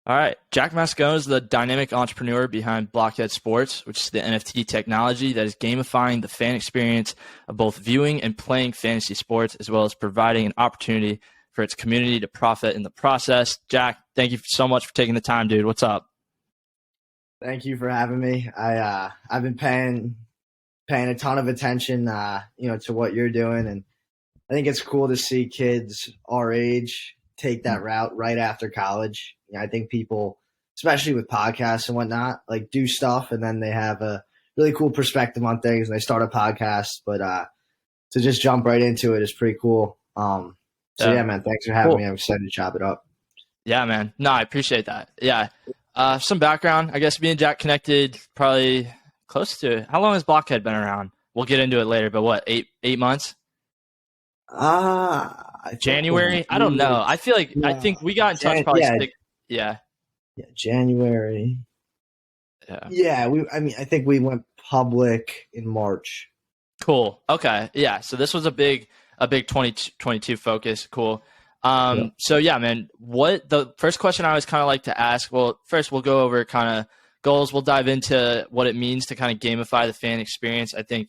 All right. Jack Mascone is the dynamic entrepreneur behind Blockhead Sports, which is the NFT technology that is gamifying the fan experience of both viewing and playing fantasy sports, as well as providing an opportunity for its community to profit in the process. Jack, thank you so much for taking the time, dude. What's up? Thank you for having me. I've been paying a ton of attention to what you're doing, and I think it's cool to see kids our age take that route right after college. I think people, especially with podcasts and whatnot, like do stuff and then they have a really cool perspective on things and they start a podcast, but to just jump right into it is pretty cool. Yeah, man, thanks for having Cool. me. I'm excited to chop it up. Yeah, man. No, I appreciate that. Yeah. Some background. I guess me and Jack connected probably close to how long has Blockhead been around? We'll get into it later, but what, eight months? I think January? I don't know. I think we got in touch probably Yeah, yeah. yeah, January. Yeah. Yeah, I think we went public in March. Cool. Okay. Yeah. So this was a big 2022 focus. Cool. Yeah. So yeah, man, what the first question I always kind of like to ask, well, first we'll go over kind of goals. We'll dive into what it means to kind of gamify the fan experience. I think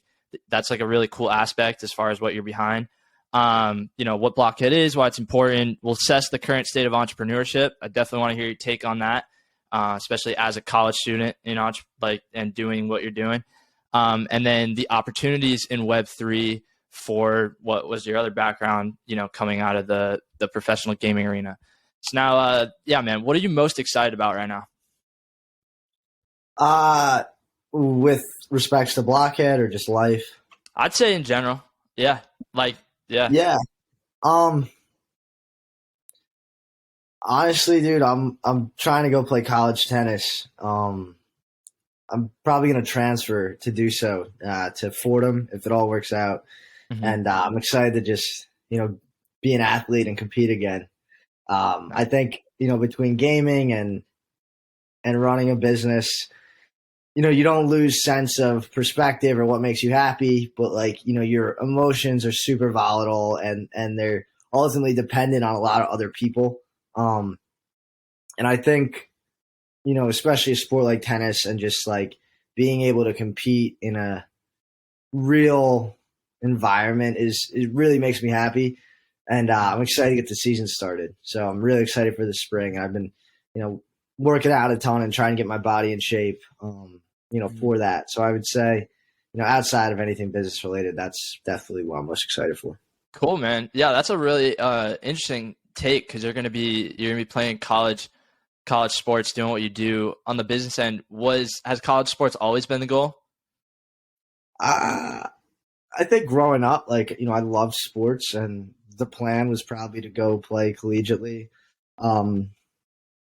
that's like a really cool aspect as far as what you're behind. What Blockhead is, why it's important. We'll assess the current state of entrepreneurship. I definitely want to hear your take on that, especially as a college student, and doing what you're doing. And then the opportunities in Web3 for what was your other background, coming out of the professional gaming arena. So now, yeah, man, what are you most excited about right now? With respects to Blockhead or just life? I'd say in general. Yeah. Yeah. Yeah. Honestly, dude, I'm trying to go play college tennis. I'm probably going to transfer to do so to Fordham if it all works out. Mm-hmm. And I'm excited to just, be an athlete and compete again. I think, between gaming and running a business, you don't lose sense of perspective or what makes you happy, but your emotions are super volatile and they're ultimately dependent on a lot of other people. And I think, especially a sport like tennis and just like being able to compete in a real environment it really makes me happy. And I'm excited to get the season started. So I'm really excited for the spring. I've been, working out a ton and trying to get my body in shape, for that. So I would say, outside of anything business related, that's definitely what I'm most excited for. Cool, man. Yeah, that's a really interesting take because you're gonna be playing college sports, doing what you do on the business end. Has college sports always been the goal? I think growing up, I loved sports, and the plan was probably to go play collegiately,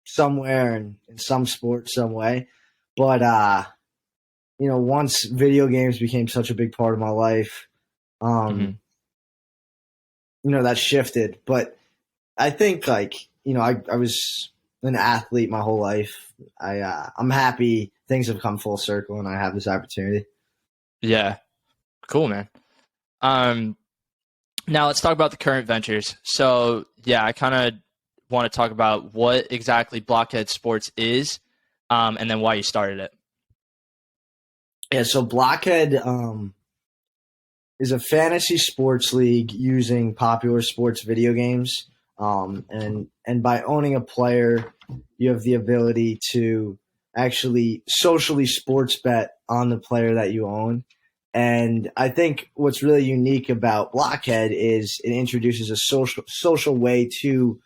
somewhere in some sport, some way. But once video games became such a big part of my life, that shifted. But I think I was an athlete my whole life. I'm happy things have come full circle and I have this opportunity. Yeah. Cool, man. Now let's talk about the current ventures. So yeah, I kind of want to talk about what exactly Blockhead Sports is, and then why you started it. Yeah, so Blockhead is a fantasy sports league using popular sports video games. And by owning a player, you have the ability to actually socially sports bet on the player that you own. And I think what's really unique about Blockhead is it introduces a social way to,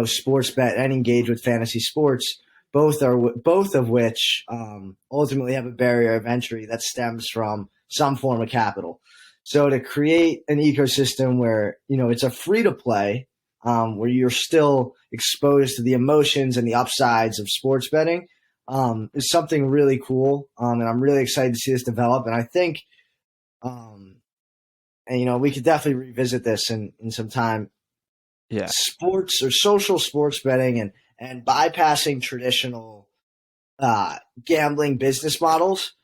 sports bet and engage with fantasy sports. Both of which ultimately have a barrier of entry that stems from some form of capital. So to create an ecosystem where it's a free to play, where you're still exposed to the emotions and the upsides of sports betting, is something really cool. And I'm really excited to see this develop. And I think, we could definitely revisit this in some time. Yeah. Sports or social sports betting and bypassing traditional gambling business models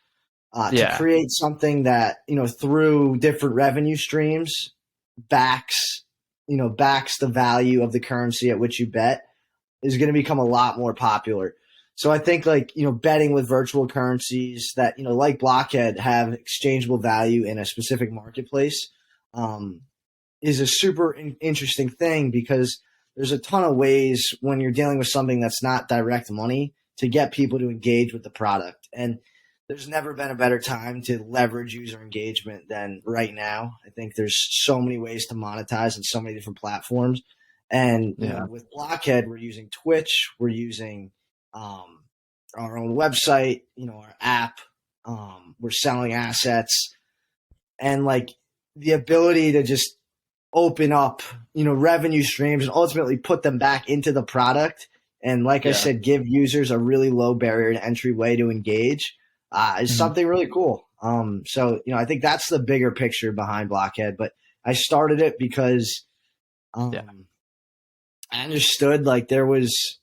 to create something that, through different revenue streams backs the value of the currency at which you bet. is going to become a lot more popular. So I think like, betting with virtual currencies that, like Blockhead have exchangeable value in a specific marketplace, is a super interesting thing because there's a ton of ways when you're dealing with something that's not direct money to get people to engage with the product. And there's never been a better time to leverage user engagement than right now. I think there's so many ways to monetize in so many different platforms. And with Blockhead, we're using Twitch, we're using our own website, our app, we're selling assets, and like the ability to just open up, revenue streams and ultimately put them back into the product. And like I said, give users a really low barrier to entry way to engage is something really cool. So, I think that's the bigger picture behind Blockhead, but I started it because I understood like there was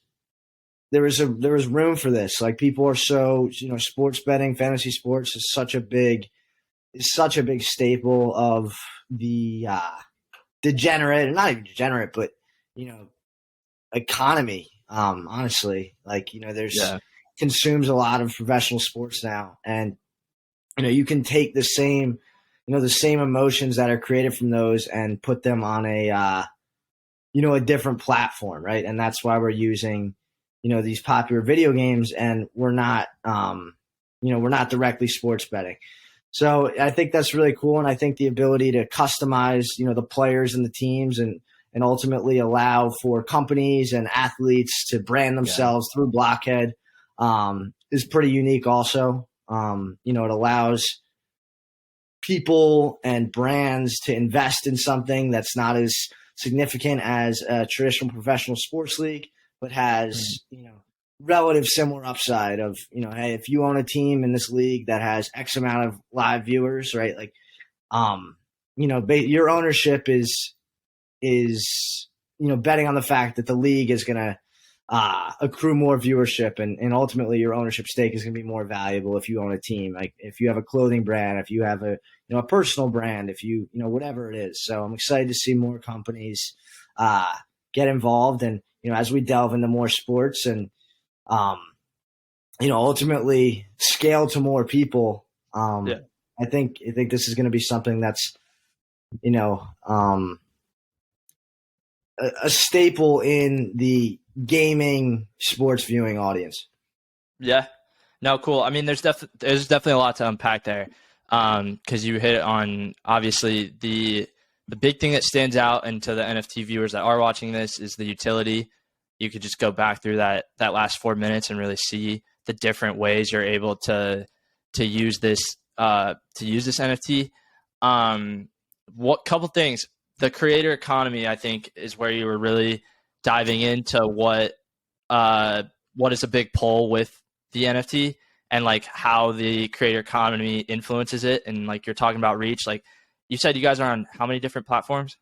room for this. Like people are so, sports betting, fantasy sports is such a big staple of the degenerate, not even degenerate, but economy. Honestly, like there's consumes a lot of professional sports now, and you can take the same emotions that are created from those and put them on a different platform, right? And that's why we're using these popular video games, and we're not we're not directly sports betting. So I think that's really cool, and I think the ability to customize, the players and the teams, and ultimately allow for companies and athletes to brand themselves through Blockhead is pretty unique. Also, it allows people and brands to invest in something that's not as significant as a traditional professional sports league, but has relative similar upside of, hey, if you own a team in this league that has X amount of live viewers, right? Like, your ownership is betting on the fact that the league is going to accrue more viewership, and ultimately your ownership stake is going to be more valuable if you own a team. Like if you have a clothing brand, if you have a personal brand, if you whatever it is. So I'm excited to see more companies get involved, and as we delve into more sports and ultimately scale to more people. I think this is going to be something that's a staple in the gaming sports viewing audience. Yeah. No, cool. I mean, there's definitely a lot to unpack there, because you hit on obviously the big thing that stands out, and to the NFT viewers that are watching this, is the utility. You could just go back through that last 4 minutes and really see the different ways you're able to use this NFT. What couple things? The creator economy, I think, is where you were really diving into what is a big pull with the NFT, and like how the creator economy influences it. And like you're talking about reach, like you said, you guys are on how many different platforms?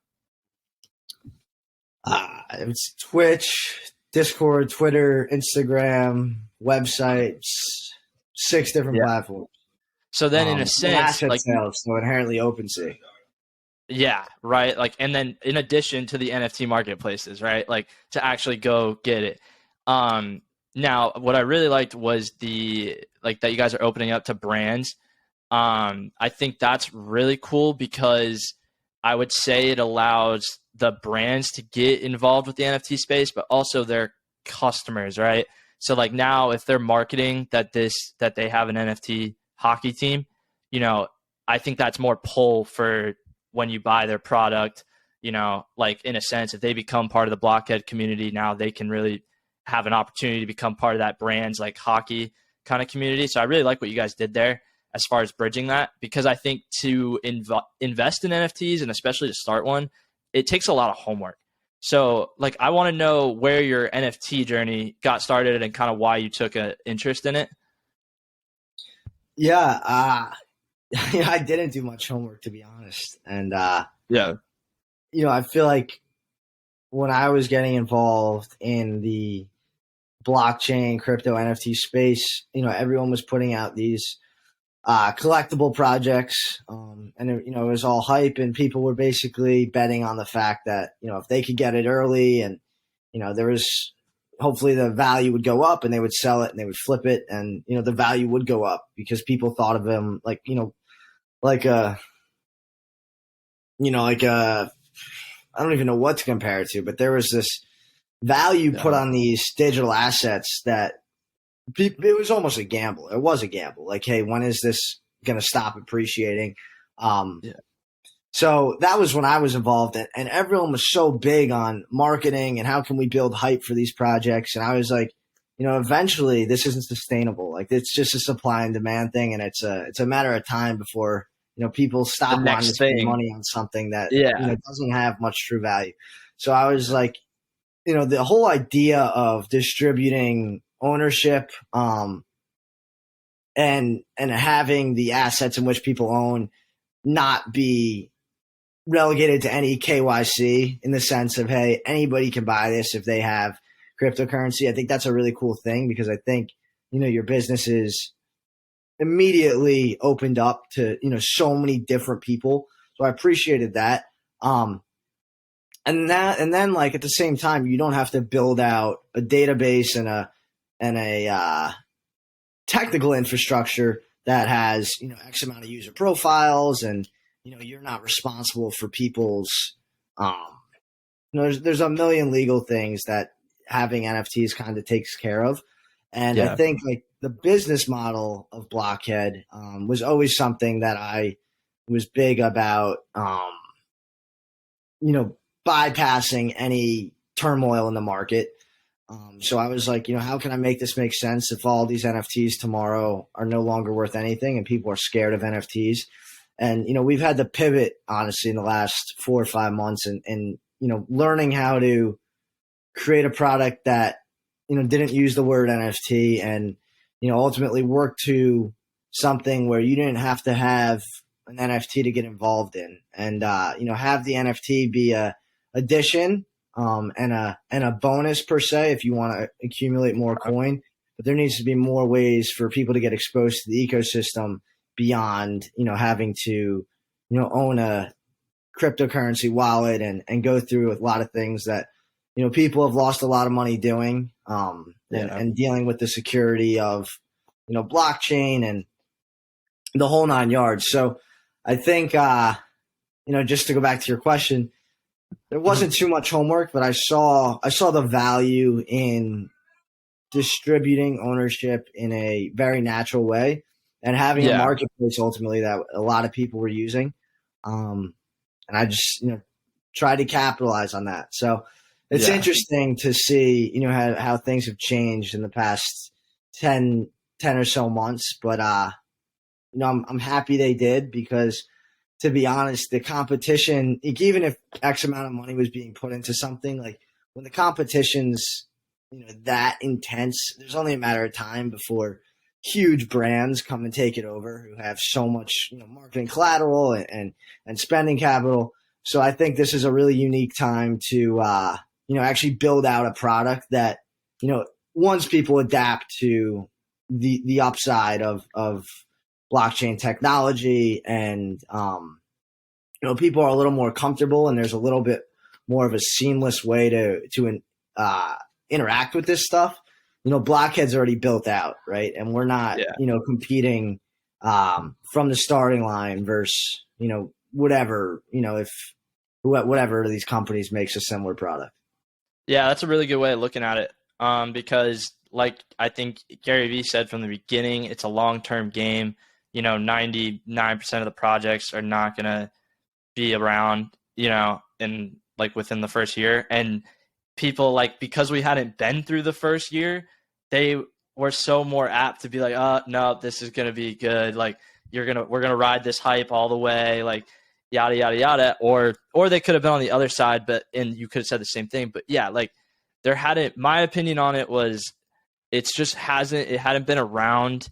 It's Twitch, Discord, Twitter, Instagram, websites, 6 different platforms. So then, in a sense, asset like sales, so inherently OpenSea. Yeah, right. Like, and then in addition to the NFT marketplaces, right? Like to actually go get it. Now what I really liked was that you guys are opening up to brands. I think that's really cool because I would say it allows the brands to get involved with the NFT space, but also their customers, right? So like now if they're marketing that they have an NFT hockey team, I think that's more pull for when you buy their product, like in a sense, if they become part of the Blockhead community, now they can really have an opportunity to become part of that brand's like hockey kind of community. So I really like what you guys did there as far as bridging that, because I think to invest in NFTs, and especially to start one, it takes a lot of homework. So like, I want to know where your NFT journey got started and kind of why you took an interest in it. Yeah. I didn't do much homework, to be honest. And, I feel like when I was getting involved in the blockchain, crypto, NFT space, everyone was putting out these collectible projects, and it was all hype, and people were basically betting on the fact that if they could get it early, and there was hopefully the value would go up and they would sell it and they would flip it, and the value would go up because people thought of them like like a like a I don't even know what to compare it to, but there was this value put on these digital assets that it was almost a gamble. It was a gamble. Like, hey, when is this going to stop appreciating? So that was when I was involved, and everyone was so big on marketing and how can we build hype for these projects. And I was like, eventually this isn't sustainable. Like, it's just a supply and demand thing, and it's a matter of time before people stop wanting to spend money on something that doesn't have much true value. So I was like, the whole idea of distributing ownership and having the assets in which people own not be relegated to any KYC in the sense of, hey, anybody can buy this if they have cryptocurrency. I think that's a really cool thing because I think, your business is immediately opened up to, so many different people. So I appreciated that. And then like at the same time, you don't have to build out a database and a technical infrastructure that has, X amount of user profiles, and, you're not responsible for people's, there's a million legal things that having NFTs kind of takes care of. And I think like the business model of Blockhead was always something that I was big about, bypassing any turmoil in the market. So I was like, how can I make this make sense if all these NFTs tomorrow are no longer worth anything and people are scared of NFTs? And, we've had to pivot, honestly, in the last 4 or 5 months and learning how to create a product that, didn't use the word NFT and, ultimately work to something where you didn't have to have an NFT to get involved in, and, have the NFT be a addition and a bonus per se if you want to accumulate more coin. But there needs to be more ways for people to get exposed to the ecosystem beyond, having to, own a cryptocurrency wallet and go through a lot of things that, people have lost a lot of money doing, and dealing with the security of, blockchain and the whole 9 yards. So I think, just to go back to your question, there wasn't too much homework, but I saw the value in distributing ownership in a very natural way and having a marketplace ultimately that a lot of people were using. And I just, tried to capitalize on that. So it's interesting to see, how things have changed in the past 10 or so months. But, I'm happy they did because, to be honest, the competition, even if X amount of money was being put into something, like when the competition's, that intense, there's only a matter of time before huge brands come and take it over who have so much, marketing collateral and spending capital. So I think this is a really unique time to, actually build out a product that, once people adapt to the upside of blockchain technology and, people are a little more comfortable and there's a little bit more of a seamless way to interact with this stuff. Blockhead's already built out, right? And we're not, competing from the starting line versus, whatever, if whatever of these companies makes a similar product. Yeah, that's a really good way of looking at it. Because like I think Gary Vee said from the beginning, it's a long-term game. 99% of the projects are not going to be around, in like within the first year. And people, like, because we hadn't been through the first year, they were so more apt to be like, no, this is going to be good. Like we're going to ride this hype all the way, like yada, yada, yada. Or they could have been on the other side, and you could have said the same thing. But yeah, like my opinion on it was, it hadn't been around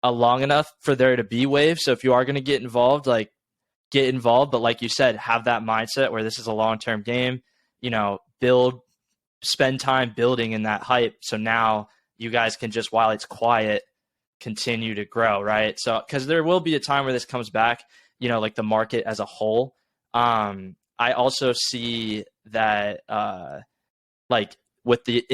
long enough for there to be waves. So if you are going to get involved, like get involved, but like you said, have that mindset where this is a long-term game, spend time building in that hype. So now you guys can just, while it's quiet, continue to grow. Right. So, cause there will be a time where this comes back, like the market as a whole. I also see that, like with the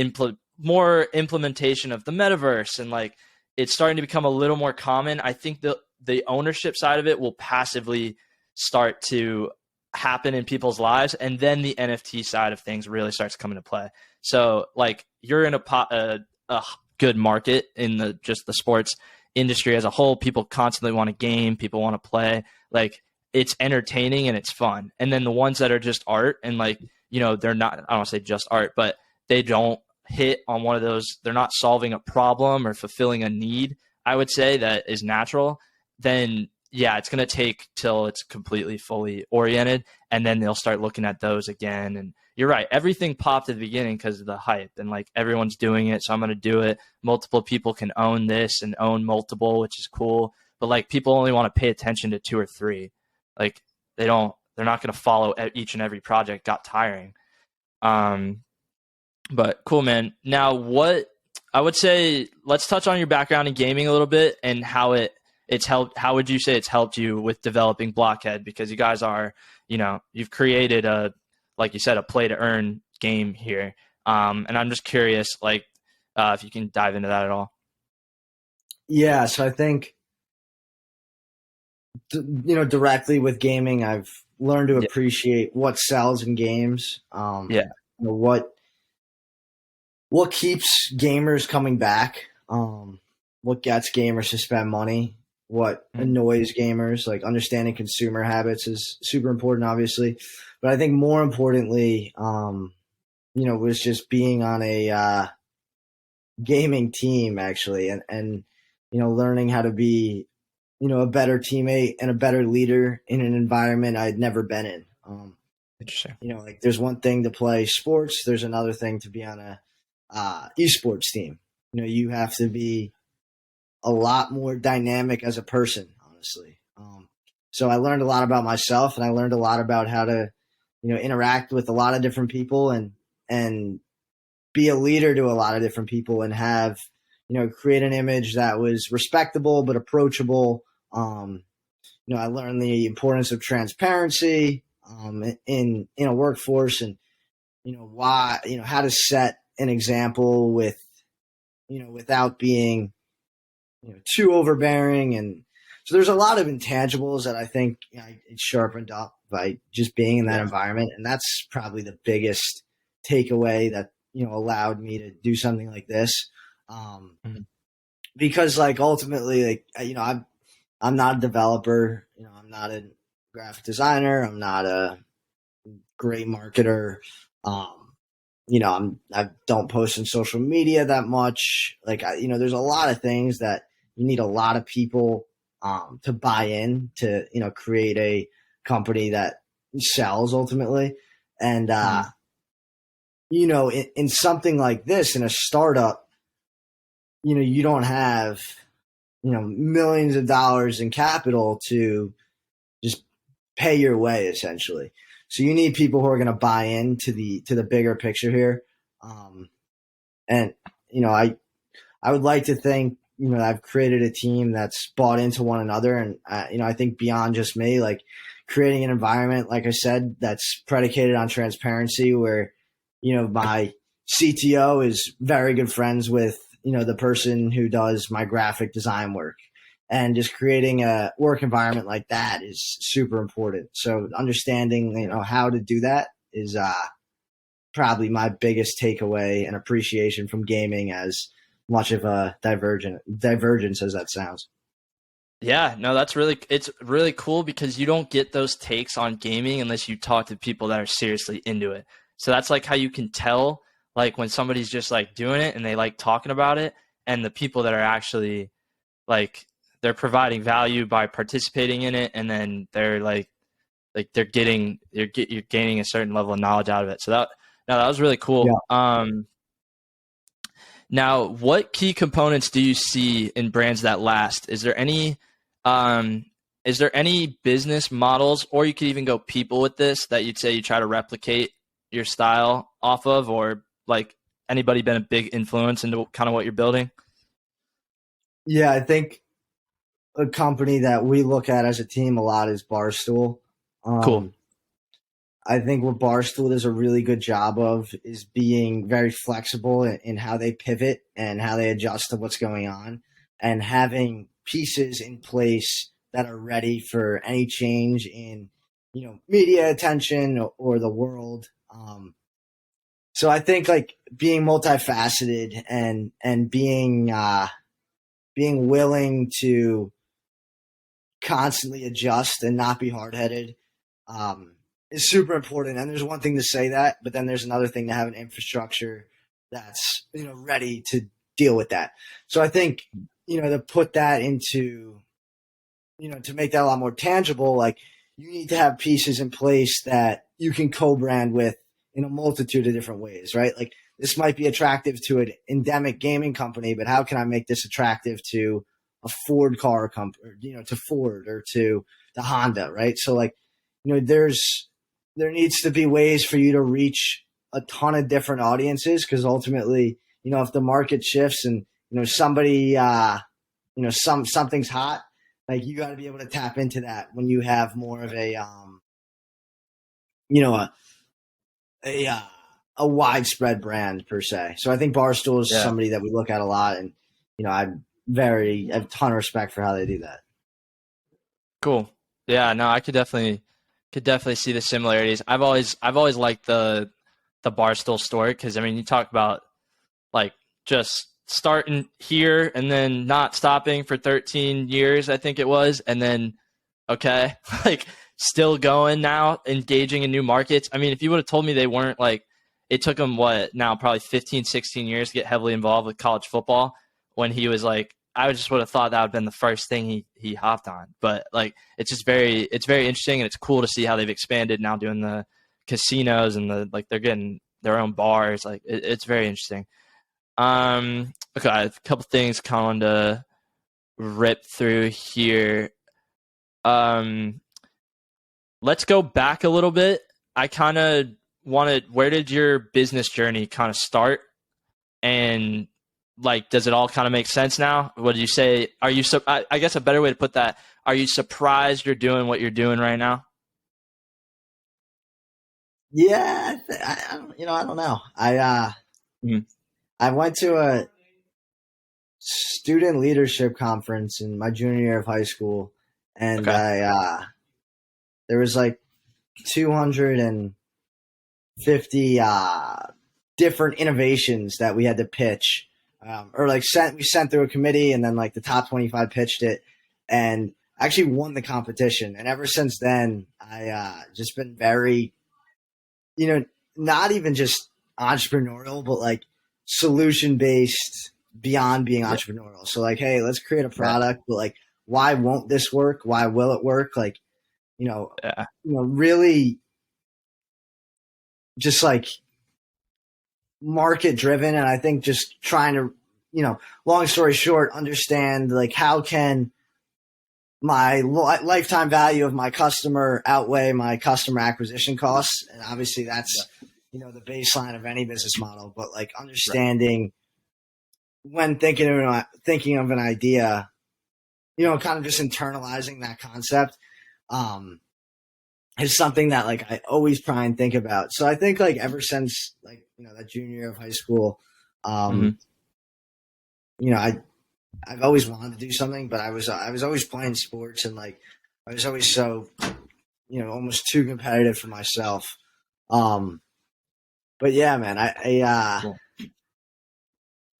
more implementation of the metaverse and like it's starting to become a little more common, I think the ownership side of it will passively start to happen in people's lives, and then the NFT side of things really starts coming to play. So like you're in a good market in the just the sports industry as a whole. People constantly want to game, people want to play. Like it's entertaining and it's fun. And then the ones that are just art and like, you know, they're not, I don't want to say just art, but they don't hit on one of those, they're not solving a problem or fulfilling a need, I would say, that is natural, then yeah, it's going to take till it's completely fully oriented. And then they'll start looking at those again. And you're right. Everything popped at the beginning because of the hype and like everyone's doing it. So I'm going to do it. Multiple people can own this and own multiple, which is cool. But like people only want to pay attention to 2 or 3. Like they're not going to follow each and every project. Got tiring. But cool, man. Now what I would say, let's touch on your background in gaming a little bit and how it's helped. How would you say it's helped you with developing Blockhead? Because you guys are, you know, you've created like you said, a play to earn game here. And I'm just curious, like, if you can dive into that at all. Yeah, so I think, you know, directly with gaming, I've learned to appreciate what sells in games. Yeah. You know, what keeps gamers coming back, what gets gamers to spend money, what annoys gamers, like understanding consumer habits is super important, obviously. But I think more importantly, you know, was just being on a gaming team actually, and you know, learning how to be, you know, a better teammate and a better leader in an environment I'd never been in. Interesting. You know, like there's one thing to play sports, there's another thing to be on a esports team. You know, you have to be a lot more dynamic as a person, honestly. So I learned a lot about myself, and I learned a lot about how to, you know, interact with a lot of different people and be a leader to a lot of different people, and have, you know, create an image that was respectable but approachable. You know, I learned the importance of transparency in a workforce, and you know why, you know, how to set an example with, you know, without being, you know, too overbearing. And so there's a lot of intangibles that I think, you know, it sharpened up by just being in that environment. And that's probably the biggest takeaway that, you know, allowed me to do something like this. Because like ultimately, like, you know, I'm not a developer, you know, I'm not a graphic designer, I'm not a great marketer. You know, I don't post on social media that much. Like, you know, there's a lot of things that you need a lot of people to buy in to, you know, create a company that sells ultimately. And, you know, in something like this, in a startup, you know, you don't have, you know, millions of dollars in capital to just pay your way essentially. So you need people who are going to buy into the bigger picture here. And, you know, I would like to think, you know, I've created a team that's bought into one another. And, you know, I think beyond just me, like creating an environment, like I said, that's predicated on transparency, where, you know, my CTO is very good friends with, you know, the person who does my graphic design work. And just creating a work environment like that is super important. So understanding, you know, how to do that is probably my biggest takeaway and appreciation from gaming, as much of a divergence as that sounds. Yeah, no, it's really cool because you don't get those takes on gaming unless you talk to people that are seriously into it. So that's like how you can tell, like when somebody's just like doing it and they like talking about it, and the people that are actually like they're providing value by participating in it, and then they're like you're gaining a certain level of knowledge out of it. So that was really cool. Yeah. Now, what key components do you see in brands that last? Is there any business models, or you could even go people with this, that you'd say you try to replicate your style off of, or like anybody been a big influence into kind of what you're building? Yeah, I think a company that we look at as a team a lot is Barstool. Cool. I think what Barstool does a really good job of is being very flexible in how they pivot and how they adjust to what's going on, and having pieces in place that are ready for any change in, media attention or the world. So I think like being multifaceted and being willing to constantly adjust and not be hard headed is super important. And there's one thing to say that, but then there's another thing to have an infrastructure that's ready to deal with that. So I think to put that into to make that a lot more tangible, like you need to have pieces in place that you can co-brand with in a multitude of different ways, right? Like this might be attractive to an endemic gaming company, but how can I make this attractive to a Ford car company, to Ford or to the Honda, right? So like, there needs to be ways for you to reach a ton of different audiences, because ultimately, if the market shifts and somebody, something's hot, like you got to be able to tap into that when you have more of a, a a widespread brand per se. So I think Barstool is somebody that we look at a lot, and I have a ton of respect for how they do that. Cool. Yeah, no, I could definitely see the similarities. I've always liked the Barstool story, because I mean, you talk about like just starting here and then not stopping for 13 years, I think it was, and then okay, like still going now, engaging in new markets. I mean, if you would have told me they weren't, like, it took him probably 15, 16 years to get heavily involved with college football, when he was like, I just would have thought that would have been the first thing he hopped on. But like, it's very interesting, and it's cool to see how they've expanded now, doing the casinos and they're getting their own bars. Like it's very interesting. Okay, I have a couple things kind of rip through here. Let's go back a little bit. I kind of wanted, where did your business journey kind of start? And like, does it all kind of make sense now? What did you say? Are you, I guess a better way to put that, are you surprised you're doing what you're doing right now? Yeah, I don't know. I went to a student leadership conference in my junior year of high school, and Okay. There was like 250 different innovations that we had to pitch, or like we sent through a committee, and then like the top 25 pitched it, and I actually won the competition. And ever since then, I just been very, not even just entrepreneurial, but like solution based beyond being Yeah. entrepreneurial. So like, hey, let's create a product, but like, why won't this work? Why will it work? Like, Yeah. Really just like market driven. And I think just trying to, long story short, understand like how can my lifetime value of my customer outweigh my customer acquisition costs. And obviously that's, the baseline of any business model, but like understanding when thinking of an idea, kind of just internalizing that concept, is something that like I always try and think about. So I think like ever since like, that junior year of high school, I've always wanted to do something, but I was always playing sports, and like I was always so, almost too competitive for myself. But yeah, man, Cool.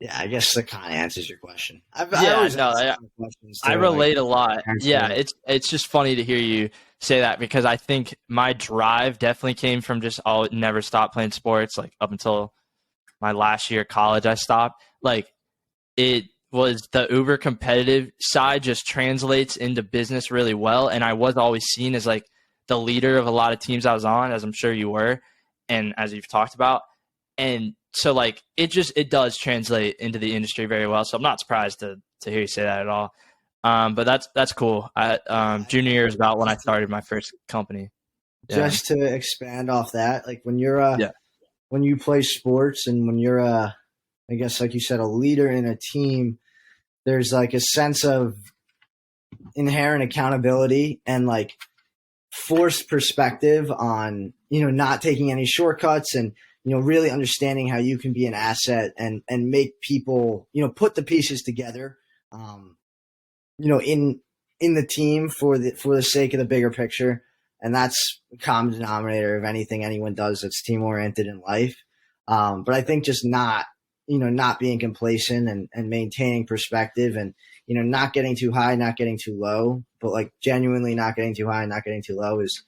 yeah, I guess that kind of answers your question. I Yeah, always no, ask questions I too, like relate a lot. Yeah, answer. it's just funny to hear you say that, because I think my drive definitely came from just never stop playing sports, like up until my last year of college I stopped. Like it was the uber competitive side just translates into business really well, and I was always seen as like the leader of a lot of teams I was on, as I'm sure you were, and as you've talked about. And so like it does translate into the industry very well. So I'm not surprised to hear you say that at all. But that's cool. Junior year is about when I started my first company. Yeah. Just to expand off that, like Yeah. when you play sports and when you're I guess like you said, a leader in a team, there's like a sense of inherent accountability and like forced perspective on, not taking any shortcuts and, really understanding how you can be an asset and make people, put the pieces together, in the team for the sake of the bigger picture. And that's a common denominator of anything anyone does that's team oriented in life. But I think just not being complacent and maintaining perspective and, not getting too high, not getting too low, but like genuinely not getting too high, not getting too low is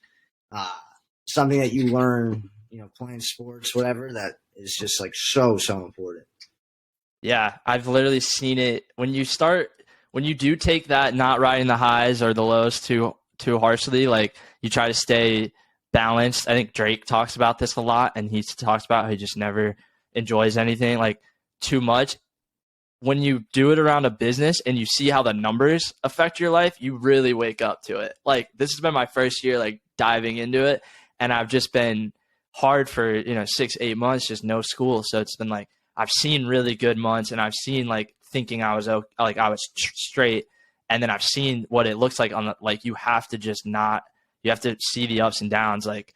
something that you learn, playing sports, whatever, that is just like so important. Yeah, I've literally seen it when you do take that not riding the highs or the lows too harshly, like you try to stay balanced. I think Drake talks about this a lot, and he talks about how he just never enjoys anything like too much. When you do it around a business and you see how the numbers affect your life, you really wake up to it. Like this has been my first year like diving into it, and I've just been hard for 6-8 months, just no school. So it's been like I've seen really good months, and I've seen like thinking I was straight, and then I've seen what it looks like on the, like you have to see the ups and downs like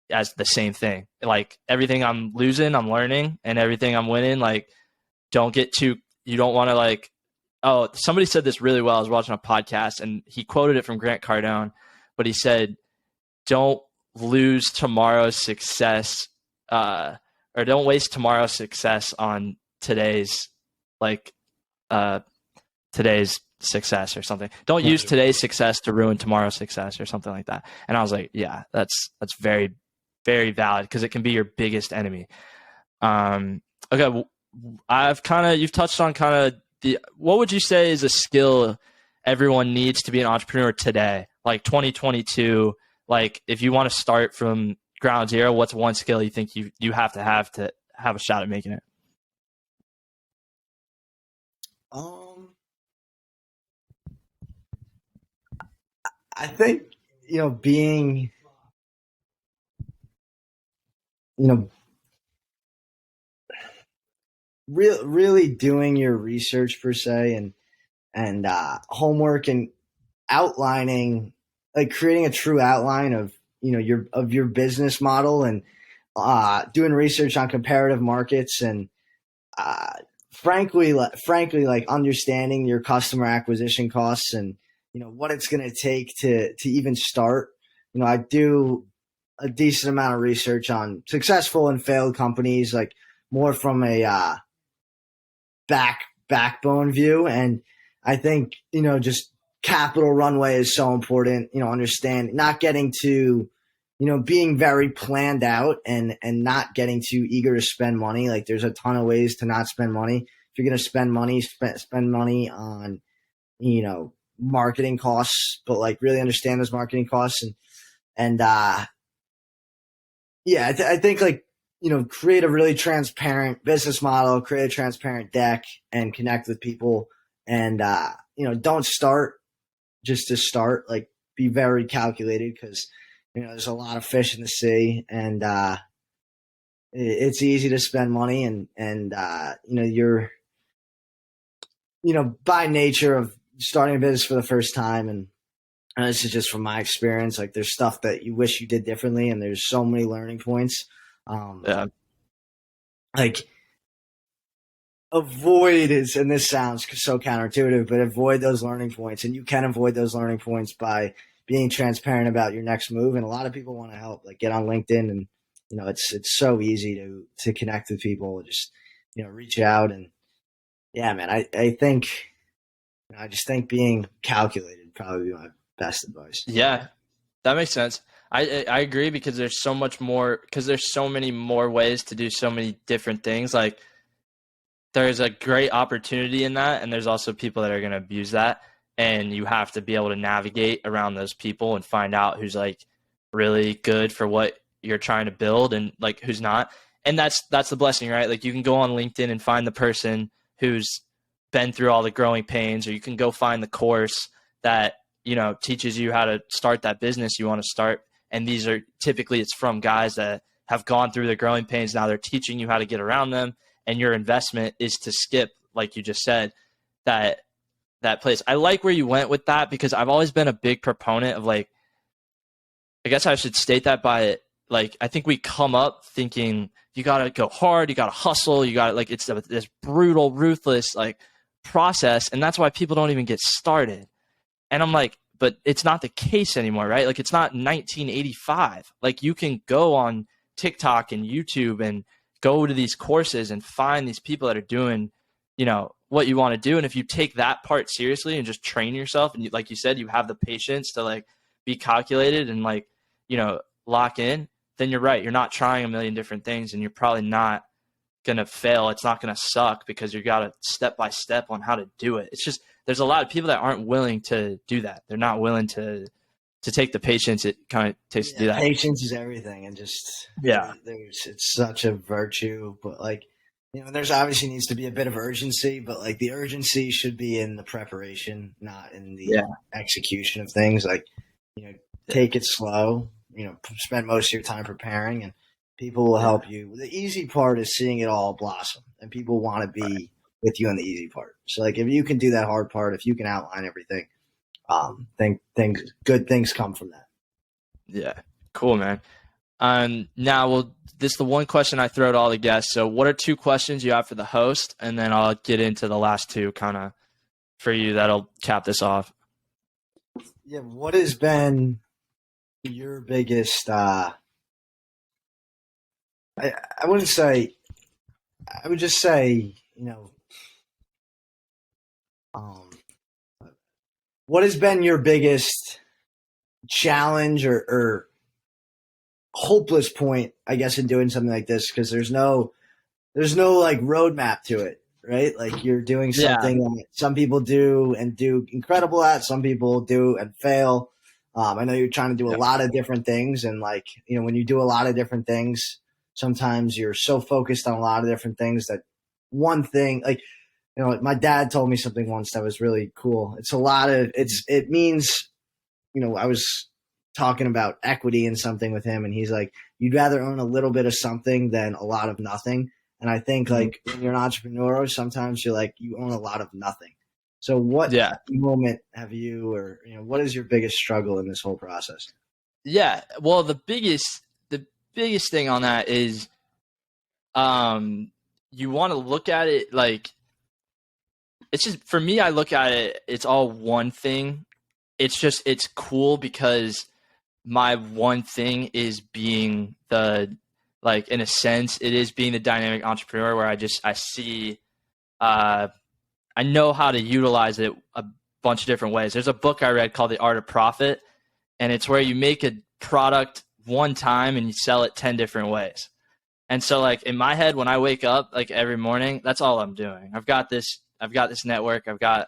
as the same thing. Like everything I'm losing, I'm learning, and everything I'm winning, like you don't want to like, oh, somebody said this really well. I was watching a podcast and he quoted it from Grant Cardone, but he said, don't lose tomorrow's success, or don't waste tomorrow's success on today's success or something. Don't use today's success to ruin tomorrow's success or something like that. And I was like, yeah, that's very, very valid because it can be your biggest enemy. Okay. You've touched on what would you say is a skill everyone needs to be an entrepreneur today? Like 2022, like if you want to start from ground zero, what's one skill you think you have to have a shot at making it? I think, being, really doing your research per se and homework and outlining, like creating a true outline of, your business model and doing research on comparative markets and frankly, like understanding your customer acquisition costs and, what it's going to take to even start. I do a decent amount of research on successful and failed companies, like more from a backbone view. And I think, just capital runway is so important, understand not getting to, being very planned out and not getting too eager to spend money. Like there's a ton of ways to not spend money. If you're going to spend money, spend money on, marketing costs, but like really understand those marketing costs and I think like, create a really transparent business model, create a transparent deck and connect with people and, don't start just to start, like be very calculated because, there's a lot of fish in the sea and, it's easy to spend money and you're, by nature of starting a business for the first time and this is just from my experience, like there's stuff that you wish you did differently and there's so many learning points. Like avoid is, and this sounds so counterintuitive, but avoid those learning points. And you can avoid those learning points by being transparent about your next move. And a lot of people want to help, like get on LinkedIn and, it's so easy to connect with people, just, reach out and yeah, man, I think, I just think being calculated would probably be my best advice. Yeah, that makes sense. I agree because there's so much more, because there's so many more ways to do so many different things. Like there's a great opportunity in that. And there's also people that are going to abuse that. And you have to be able to navigate around those people and find out who's like really good for what you're trying to build and like who's not. And that's the blessing, right? Like you can go on LinkedIn and find the person who's been through all the growing pains, or you can go find the course that, teaches you how to start that business you want to start. And these are typically, it's from guys that have gone through the growing pains. Now they're teaching you how to get around them. And your investment is to skip, like you just said, that place. I like where you went with that because I've always been a big proponent of like, I guess I should state that by like, I think we come up thinking you got to go hard, you got to hustle, you got to, like, it's this brutal, ruthless, like, process. And that's why people don't even get started. And I'm like, but it's not the case anymore, right? Like, it's not 1985. Like, you can go on TikTok and YouTube and go to these courses and find these people that are doing, you know, what you want to do. And if you take that part seriously and just train yourself, and you, like you said, you have the patience to, like, be calculated and, like, you know, lock in, then you're right. You're not trying a million different things, and you're probably not going to fail. It's not going to suck because you got to step by step on how to do it. It's just, there's a lot of people that aren't willing to do that. They're not willing to take the patience it kind of takes to do that. Patience is everything. And just, it's such a virtue, but, like, you know, there's obviously needs to be a bit of urgency, but, like, the urgency should be in the preparation, not in the execution of things. Like, you know, take it slow, you know, spend most of your time preparing, and people will help you. The easy part is seeing it all blossom, and people want to be with you on the easy part. So, like, if you can do that hard part, if you can outline everything, good things come from that. Yeah. Cool, man. Now, this is the one question I throw to all the guests. So what are 2 questions you have for the host? And then I'll get into the last 2 kind of for you. That'll cap this off. Yeah. What has been your biggest, I wouldn't say, I would just say, you know, what has been your biggest challenge or hopeless point, I guess, in doing something like this? Because there's no like roadmap to it, right? Like, you're doing something that some people do and do incredible at, some people do and fail. I know you're trying to do a lot of different things, and, like, you know, when you do a lot of different things, sometimes you're so focused on a lot of different things that one thing, like, you know, my dad told me something once that was really cool. It means, you know, I was talking about equity in something with him, and he's like, you'd rather own a little bit of something than a lot of nothing. And I think, like, when you're an entrepreneur, sometimes you're like, you own a lot of nothing. So what moment have you, or, you know, what is your biggest struggle in this whole process? Yeah. Well, the biggest thing on that is, you want to look at it like, it's just, for me, I look at it, it's all one thing. It's just, it's cool because my one thing is being like, in a sense, it is being the dynamic entrepreneur, where I see, I know how to utilize it a bunch of different ways. There's a book I read called The Art of Profit, and it's where you make a product one time and you sell it 10 different ways. And so, like, in my head, when I wake up, like, every morning, that's all I'm doing. I've got this network, I've got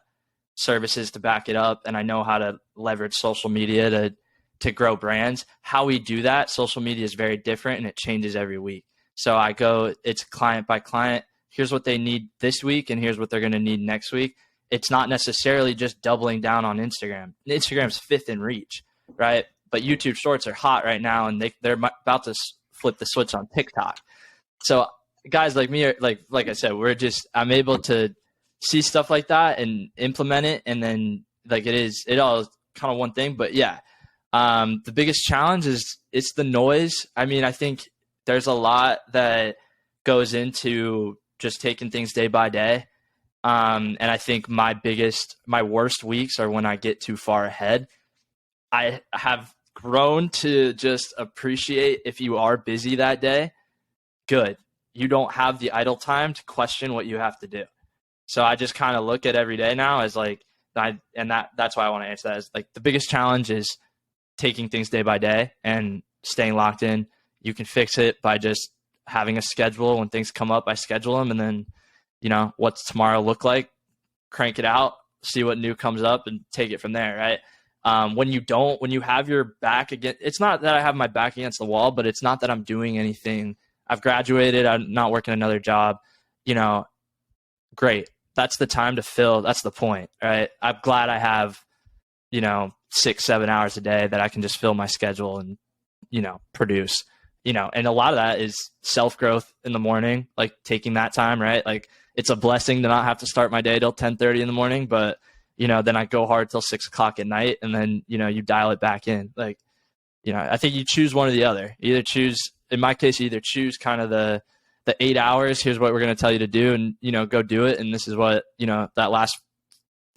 services to back it up, and I know how to leverage social media to grow brands. How we do that, social media is very different, and it changes every week. So it's client by client. Here's what they need this week, and here's what they're going to need next week. It's not necessarily just doubling down on Instagram. Instagram's 5th in reach, right? But YouTube Shorts are hot right now, and they're about to flip the switch on TikTok. So guys like me, like I said, I'm able to see stuff like that and implement it, and then, like, it all is kind of one thing. But yeah, the biggest challenge is it's the noise. I mean, I think there's a lot that goes into just taking things day by day. And I think my worst weeks are when I get too far ahead. I have grown to just appreciate, if you are busy that day, good. You don't have the idle time to question what you have to do. So I just kind of look at every day now as, like, that's why I want to answer that, is, like, the biggest challenge is taking things day by day and staying locked in. You can fix it by just having a schedule. When things come up, I schedule them, and then, you know, what's tomorrow look like, crank it out, see what new comes up, and take it from there, right? When you have your back against, it's not that I have my back against the wall, but it's not that I'm doing anything. I've graduated, I'm not working another job, you know, great. That's the time to fill. That's the point, right? I'm glad I have, you know, 6-7 hours a day that I can just fill my schedule and, you know, produce, you know, and a lot of that is self-growth in the morning, like taking that time, right? Like, it's a blessing to not have to start my day till 10:30 in the morning, but, you know, then I go hard till 6 o'clock at night, and then, you know, you dial it back in. Like, I think you choose one or the other. Either choose, in my case, you either choose kind of the 8 hours. Here's what we're going to tell you to do, and go do it. And this is what that last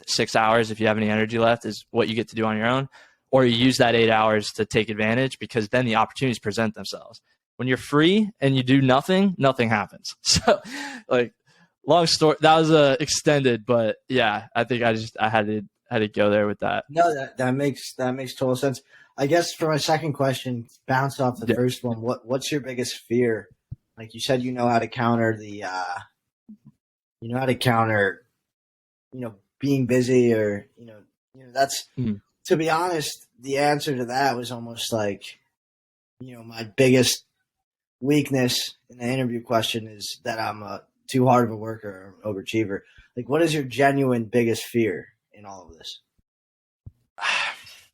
6 hours, if you have any energy left, is what you get to do on your own. Or you use that 8 hours to take advantage, because then the opportunities present themselves. When you're free and you do nothing happens. So, like, long story. That was extended, but yeah, I think I had to go there with that. No, that makes total sense. I guess for my second question, bounce off the first one. What's your biggest fear? Like you said, you know how to counter being busy, or that's to be honest, the answer to that was almost like, my biggest weakness in the interview question is that I'm too hard of a worker or overachiever. Like, what is your genuine biggest fear in all of this?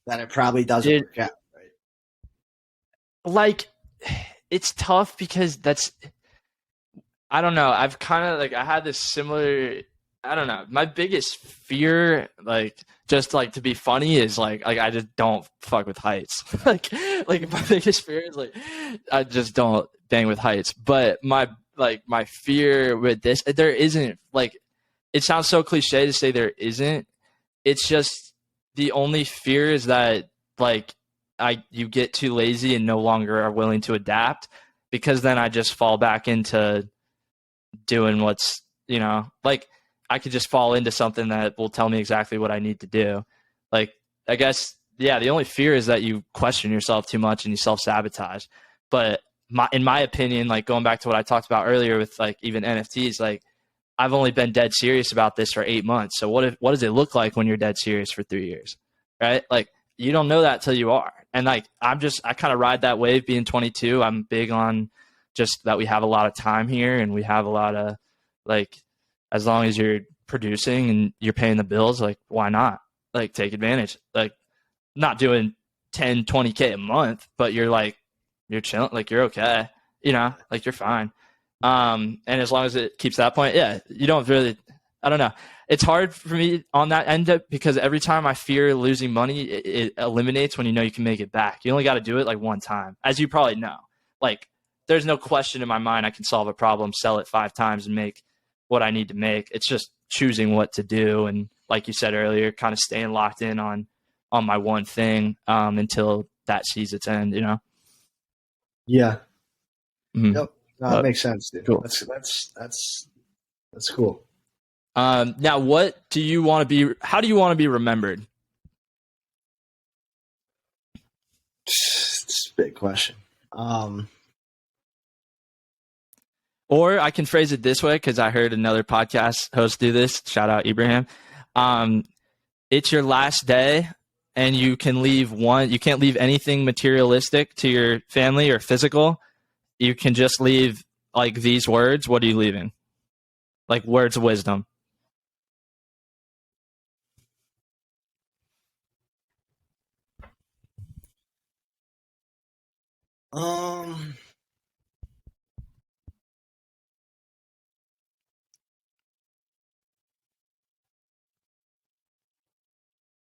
That it probably doesn't work out, right? Like, it's tough because I don't know. I've kind of I had this similar, I don't know. My biggest fear, just to be funny, is like I just don't fuck with heights. like my biggest fear is I just don't bang with heights. But my fear with this, there isn't, it sounds so cliche to say there isn't. It's just the only fear is that you get too lazy and no longer are willing to adapt, because then I just fall back into doing what's, I could just fall into something that will tell me exactly what I need to do. I guess, yeah, the only fear is that you question yourself too much and you self-sabotage. But in my opinion, going back to what I talked about earlier with even NFTs, I've only been dead serious about this for 8 months. So what does it look like when you're dead serious for 3 years? Right? You don't know that till you are. And I kind of ride that wave being 22. I'm big on just that we have a lot of time here, and we have a lot of as long as you're producing and you're paying the bills, why not? Take advantage. Not doing 10, 20K a month, but you're chilling, you're okay. You're fine. And as long as it keeps that point, yeah, you don't really, I don't know. It's hard for me on that end because every time I fear losing money, it eliminates when you can make it back. You only got to do it one time, as you probably know. There's no question in my mind I can solve a problem, sell it 5 times, and make what I need to make. It's just choosing what to do, and like you said earlier, kind of staying locked in on my one thing until that sees its end. Yeah. Mm-hmm. Yep. No, that makes sense, dude. Cool. That's cool. Now, what do you want to be? How do you want to be remembered? It's a big question. Or I can phrase it this way, because I heard another podcast host do this. Shout out Ibrahim. It's your last day, and you can leave you can't leave anything materialistic to your family or physical. You can just leave these words. What are you leaving? Words of wisdom.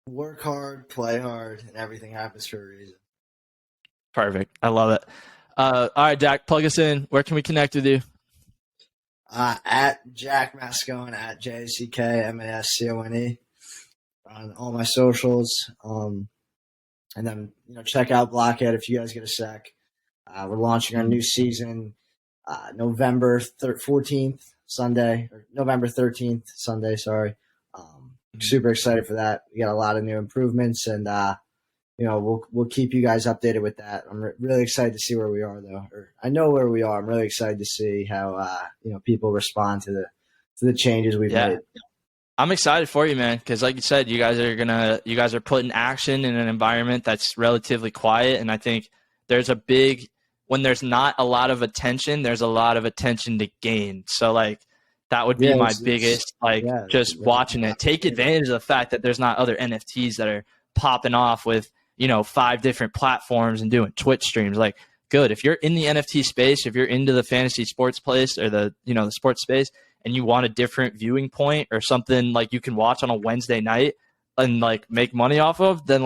Work hard, play hard, and everything happens for a reason. Perfect. I love it. All right, Jack, plug us in. Where can we connect with you? At Jack Mascone, at JackMascone on all my socials. And then, check out Blockhead if you guys get a sec. We're launching our new season November 14th, Sunday, or November 13th, Sunday, sorry. Super excited for that. We got a lot of new improvements, and we'll keep you guys updated with that. I'm really excited to see where we are, though. Or I know where we are. I'm really excited to see how people respond to the changes we've made. I'm excited for you, man, because like you said, you guys are putting action in an environment that's relatively quiet, and I think when there's not a lot of attention, there's a lot of attention to gain. So that would be my biggest, watching it. Take advantage of the fact that there's not other NFTs that are popping off with, 5 different platforms and doing Twitch streams. Good. If you're in the NFT space, if you're into the fantasy sports place or the sports space, and you want a different viewing point or something you can watch on a Wednesday night and make money off of, then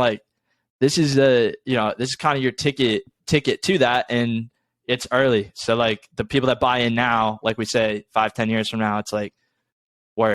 this is this is kind of your ticket to that, and it's early. So like the people that buy in now, like we say 5-10 years from now, it's like